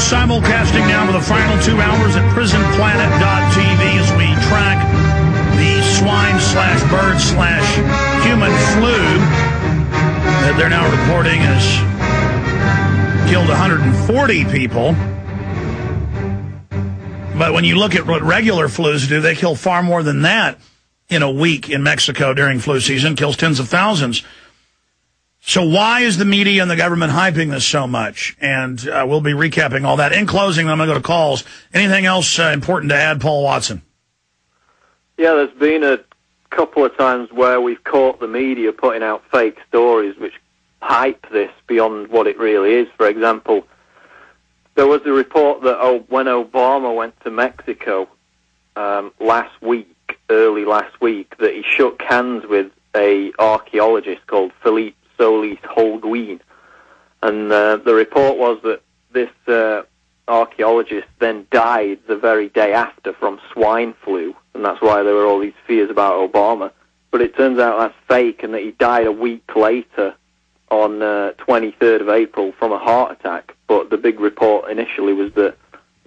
simulcasting now for the final 2 hours at prisonplanet.tv as we track the swine/bird/human flu that they're now reporting has killed 140 people. But when you look at what regular flus do, they kill far more than that in a week in Mexico during flu season, kills tens of thousands. So why is the media and the government hyping this so much? And we'll be recapping all that. In closing, I'm going to go to calls. Anything else important to add, Paul Watson? Yeah, there's been a couple of times where we've caught the media putting out fake stories which hype this beyond what it really is. For example, there was a report that when Obama went to Mexico early last week, that he shook hands with a archaeologist called Felipe Solis Holguin. And the report was that this archaeologist then died the very day after from swine flu, and that's why there were all these fears about Obama. But it turns out that's fake, and that he died a week later on 23rd of April from a heart attack. But the big report initially was that,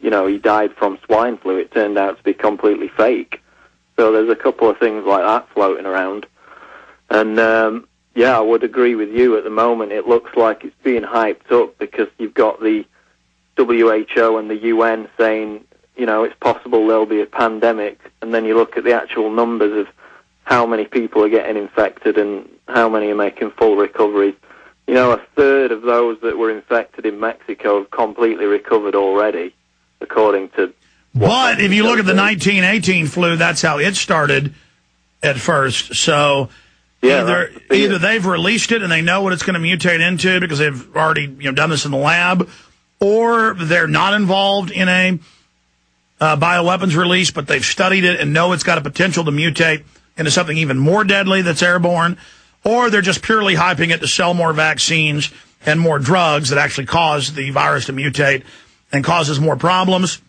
he died from swine flu. It turned out to be completely fake. So there's a couple of things like that floating around. And I would agree with you. At the moment, it looks like it's being hyped up because you've got the WHO and the UN saying, it's possible there'll be a pandemic, and then you look at the actual numbers of how many people are getting infected and how many are making full recoveries. A third of those that were infected in Mexico have completely recovered already, according to... But if you look at the 1918 flu, that's how it started at first. So... Yeah, either they've released it and they know what it's going to mutate into because they've already done this in the lab, or they're not involved in a bioweapons release, but they've studied it and know it's got a potential to mutate into something even more deadly that's airborne, or they're just purely hyping it to sell more vaccines and more drugs that actually cause the virus to mutate and causes more problems.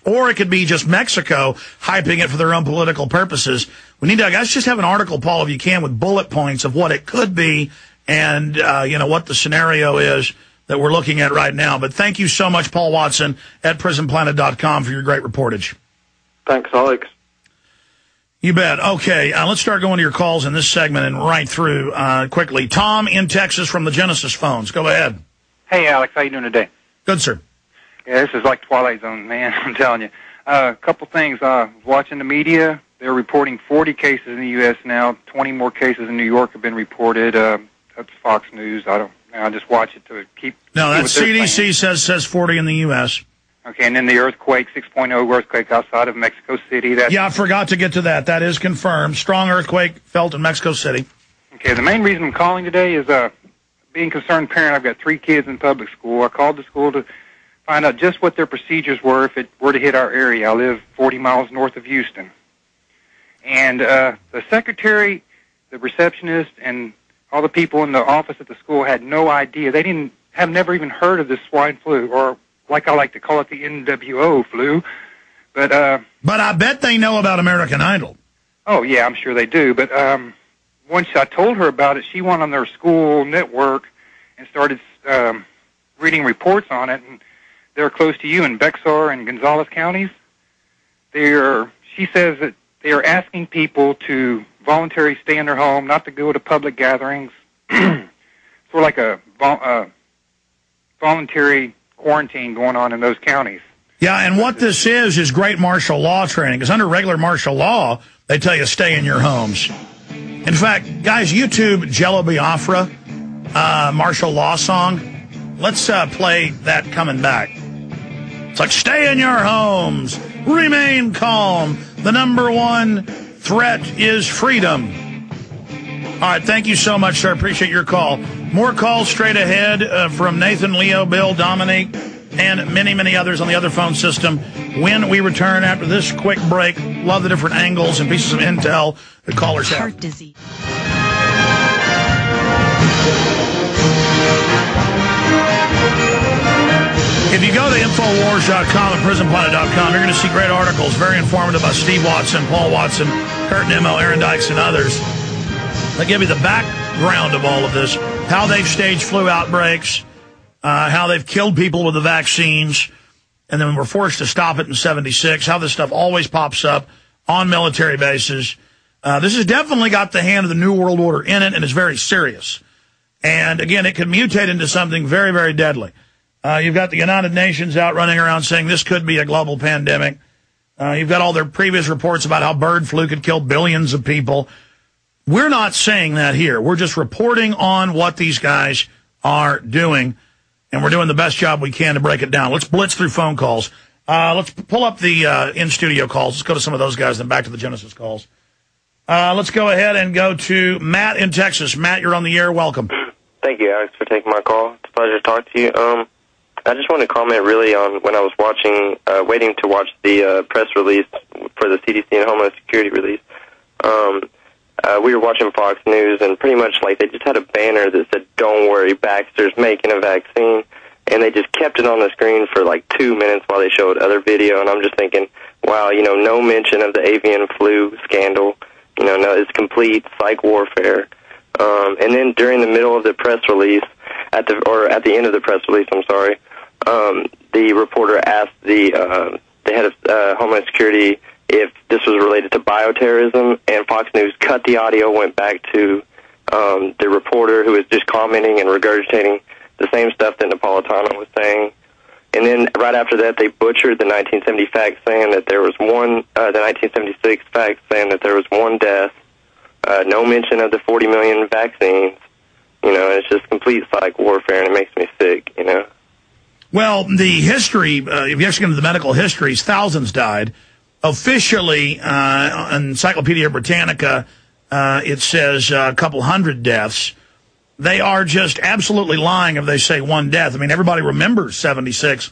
Or it could be just Mexico hyping it for their own political purposes. We need to, I guess, just have an article, Paul, if you can, with bullet points of what it could be and, what the scenario is that we're looking at right now. But thank you so much, Paul Watson, at prisonplanet.com for your great reportage. Thanks, Alex. You bet. Okay, let's start going to your calls in this segment and right through quickly. Tom in Texas from the Genesis phones. Go ahead. Hey, Alex. How you doing today? Good, sir. Yeah, this is like Twilight Zone, man. I'm telling you. A couple things. Watching the media, they're reporting 40 cases in the U.S. now. 20 more cases in New York have been reported. That's Fox News. I just watch it to keep... No, that CDC says 40 in the U.S. Okay, and then the earthquake, 6.0 earthquake outside of Mexico City. Yeah, I forgot to get to that. That is confirmed. Strong earthquake felt in Mexico City. Okay, the main reason I'm calling today is being a concerned parent. I've got 3 kids in public school. I called the school to find out just what their procedures were if it were to hit our area. I live 40 miles north of Houston. And the secretary, the receptionist, and all the people in the office at the school had no idea. They have never even heard of this swine flu, or like I like to call it, the NWO flu. But I bet they know about American Idol. Oh, yeah, I'm sure they do. But once I told her about it, she went on their school network and started reading reports on it, and they're close to you in Bexar and Gonzales counties. She says that they are asking people to voluntarily stay in their home, not to go to public gatherings. Sort of like a voluntary quarantine going on in those counties. Yeah, and what this is great martial law training, because under regular martial law, they tell you stay in your homes. In fact, guys, YouTube Jello Biafra martial law song. Let's play that coming back. It's like, stay in your homes, remain calm. The number one threat is freedom. All right, thank you so much, sir. Appreciate your call. More calls straight ahead from Nathan, Leo, Bill, Dominique, and many, many others on the other phone system when we return after this quick break. Love the different angles and pieces of intel the callers have. Heart disease. If you go to Infowars.com and PrisonPlanet.com, you're going to see great articles, very informative by Steve Watson, Paul Watson, Kurt Nimmo, Aaron Dykes, and others. They give you the background of all of this, how they've staged flu outbreaks, how they've killed people with the vaccines, and then we're forced to stop it in 76, how this stuff always pops up on military bases. This has definitely got the hand of the New World Order in it, and it's very serious. And, again, it could mutate into something very, very deadly. You've got the United Nations out running around saying this could be a global pandemic. You've got all their previous reports about how bird flu could kill billions of people. We're not saying that here. We're just reporting on what these guys are doing, and we're doing the best job we can to break it down. Let's blitz through phone calls. Let's pull up the in-studio calls. Let's go to some of those guys, then back to the Genesis calls. Let's go ahead and go to Matt in Texas. Matt, you're on the air. Welcome. Thank you, Alex, for taking my call. It's a pleasure to talk to you. I just want to comment really on when I was waiting to watch the press release for the CDC and Homeland Security release. We were watching Fox News, and pretty much like they just had a banner that said, "Don't worry, Baxter's making a vaccine," and they just kept it on the screen for like 2 minutes while they showed other video, and I'm just thinking, wow, no mention of the avian flu scandal. No, it's complete psych warfare. And then during the middle of the press release, at the end of the press release, the reporter asked the head of Homeland Security if this was related to bioterrorism, and Fox News cut the audio, went back to the reporter who was just commenting and regurgitating the same stuff that Napolitano was saying. And then right after that, they butchered the 1970 facts, saying that there was the 1976 facts saying that there was one death, no mention of the 40 million vaccines. It's just complete psych warfare, and it makes me sick, Well, the history, if you actually get into the medical histories, thousands died. Officially, Encyclopedia Britannica, it says a couple hundred deaths. They are just absolutely lying if they say one death. I mean, everybody remembers 76,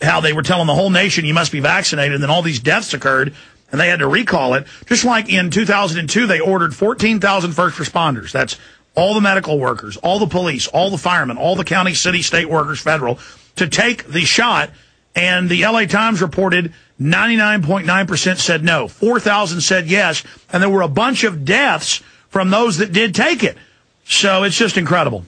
how they were telling the whole nation you must be vaccinated, and then all these deaths occurred, and they had to recall it. Just like in 2002, they ordered 14,000 first responders. That's all the medical workers, all the police, all the firemen, all the county, city, state workers, federal, to take the shot. And the LA Times reported 99.9% said no. 4,000 said yes. And there were a bunch of deaths from those that did take it. So it's just incredible.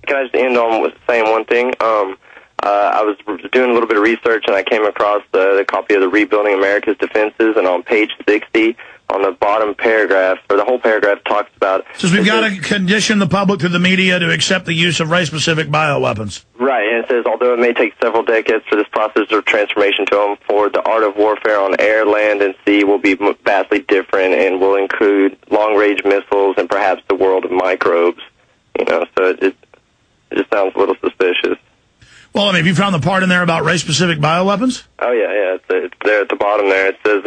Can I just end on with saying one thing? I was doing a little bit of research, and I came across the copy of the Rebuilding America's Defenses, and on page 60, on the bottom paragraph, or the whole paragraph, talks about... Says we've got to condition the public through the media to accept the use of race-specific bioweapons. Right, and it says, although it may take several decades for this process of transformation to unfold, the art of warfare on air, land, and sea will be vastly different and will include long-range missiles and perhaps the world of microbes. So it just sounds a little suspicious. Well, I mean, have you found the part in there about race-specific bioweapons? Oh, yeah, it's there at the bottom there. It says,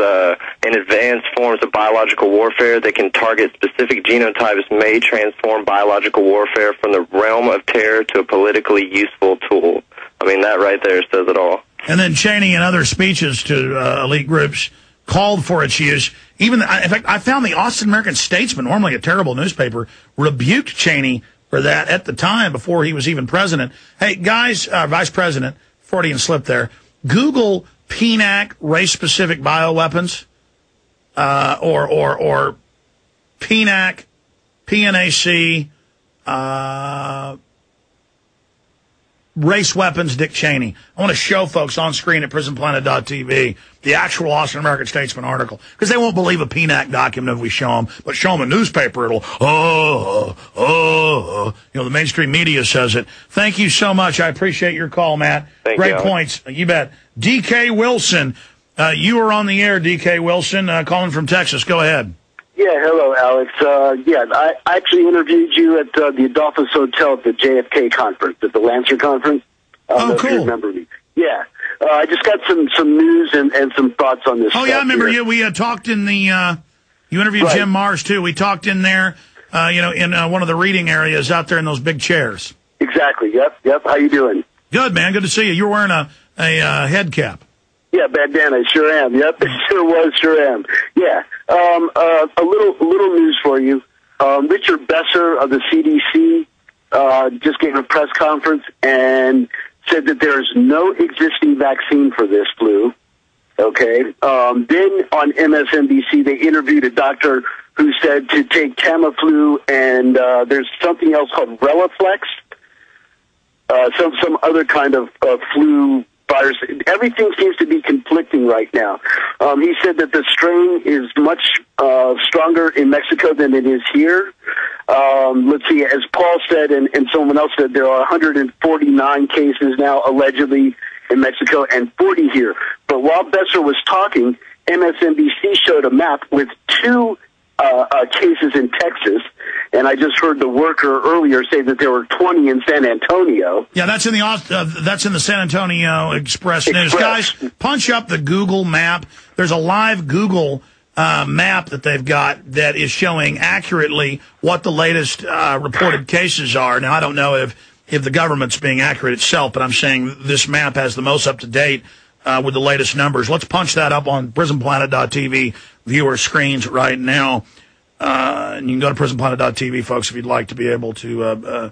in advanced forms of biological warfare that can target specific genotypes may transform biological warfare from the realm of terror to a politically useful tool. I mean, that right there says it all. And then Cheney and other speeches to elite groups called for its use. Even, in fact, I found the Austin American-Statesman, normally a terrible newspaper, rebuked Cheney for that at the time before he was even president. Hey, guys, vice president, Freudian slip there, Google PNAC, race-specific bioweapons, or PNAC, PNAC, race weapons, Dick Cheney. I want to show folks on screen at prisonplanet.tv the actual Austin American-Statesman article, because they won't believe a PNAC document if we show them, but show them a newspaper, it'll, the mainstream media says it. Thank you so much. I appreciate your call, Matt. Great points. You bet. DK Wilson, you are on the air, DK Wilson, calling from Texas. Go ahead. Yeah, hello, Alex. I actually interviewed you at the Adolphus Hotel at the JFK conference, at the Lancer conference. Cool. If you remember me. Yeah. I just got some news and some thoughts on this. Oh, yeah, I remember you. We talked in the, you interviewed Jim Mars, too. We talked in there, in one of the reading areas out there in those big chairs. Exactly. Yep. How you doing? Good, man. Good to see you. You're wearing a head cap. Yeah, bandana. Sure am. Yep. Sure am. Yeah. A little news for you. Richard Besser of the CDC just gave a press conference and said that there's no existing vaccine for this flu. Okay. Then on MSNBC, they interviewed a doctor who said to take Tamiflu and there's something else called Relaflex. some other kind of flu virus. Everything seems to be conflicting right now. He said that the strain is much stronger in Mexico than it is here. Let's see, as Paul said and someone else said, there are 149 cases now allegedly in Mexico and 40 here. But while Besser was talking, MSNBC showed a map with 2 cases in Texas, and I just heard the worker earlier say that there were 20 in San Antonio. Yeah, that's in the San Antonio Express News. Guys, punch up the Google map. There's a live Google map that they've got that is showing accurately what the latest reported cases are. Now, I don't know if the government's being accurate itself, but I'm saying this map has the most up-to-date with the latest numbers. Let's punch that up on prisonplanet.tv viewer screens right now. And you can go to prisonplanet.tv, folks, if you'd like to be able to,